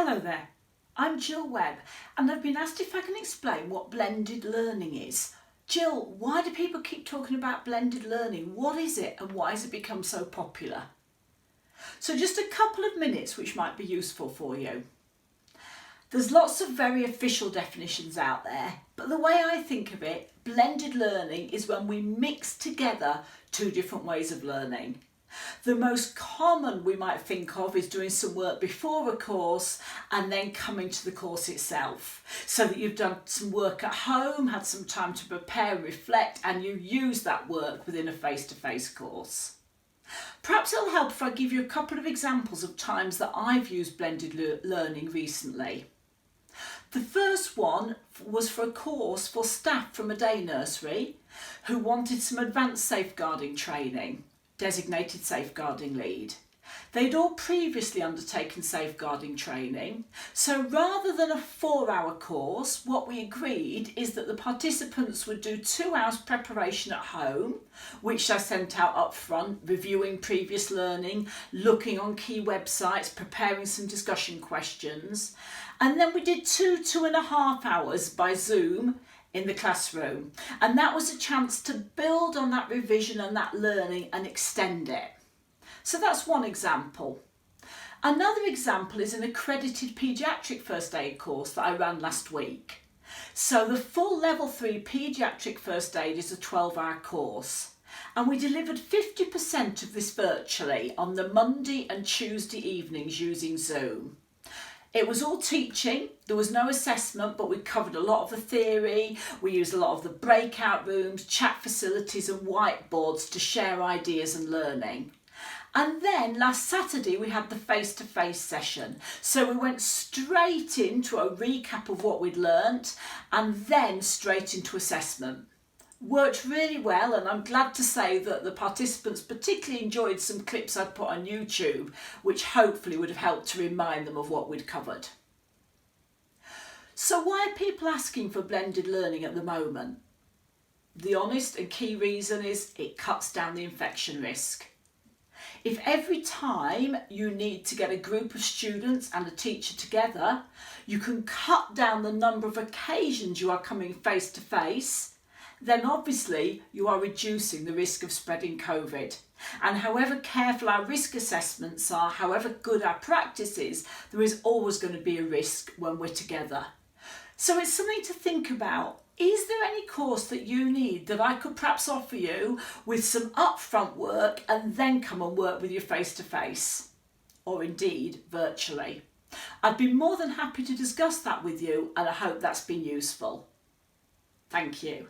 Hello there, I'm Jill Webb and I've been asked if I can explain what blended learning is. Jill, why do people keep talking about blended learning? What is it and why has it become so popular? So just a couple of minutes which might be useful for you. There's lots of very official definitions out there, but the way I think of it, blended learning is when we mix together two different ways of learning. The most common we might think of is doing some work before a course and then coming to the course itself, so that you've done some work at home, had some time to prepare and reflect, and you use that work within a face-to-face course. Perhaps it'll help if I give you a couple of examples of times that I've used blended learning recently. The first one was for a course for staff from a day nursery who wanted some advanced safeguarding training. Designated safeguarding lead. They'd all previously undertaken safeguarding training, so rather than a 4-hour course, what we agreed is that the participants would do 2 hours preparation at home, which I sent out up front, reviewing previous learning, looking on key websites, preparing some discussion questions, and then we did 2.5 hours by Zoom in the classroom, and that was a chance to build on that revision and that learning and extend it. So that's one example. Another example is an accredited paediatric first aid course that I ran last week. So the full level 3 paediatric first aid is a 12-hour course, and we delivered 50% of this virtually on the Monday and Tuesday evenings using Zoom. It was all teaching, there was no assessment, but we covered a lot of the theory, we used a lot of the breakout rooms, chat facilities and whiteboards to share ideas and learning. And then last Saturday we had the face-to-face session. So we went straight into a recap of what we'd learnt and then straight into assessment. Worked really well, and I'm glad to say that the participants particularly enjoyed some clips I'd put on YouTube, which hopefully would have helped to remind them of what we'd covered. So why are people asking for blended learning at the moment? The honest and key reason is it cuts down the infection risk. If every time you need to get a group of students and a teacher together, you can cut down the number of occasions you are coming face to face, then obviously you are reducing the risk of spreading COVID. And however careful our risk assessments are, however good our practice is, there is always going to be a risk when we're together. So it's something to think about. Is there any course that you need that I could perhaps offer you with some upfront work and then come and work with you face to face, or indeed virtually? I'd be more than happy to discuss that with you, and I hope that's been useful. Thank you.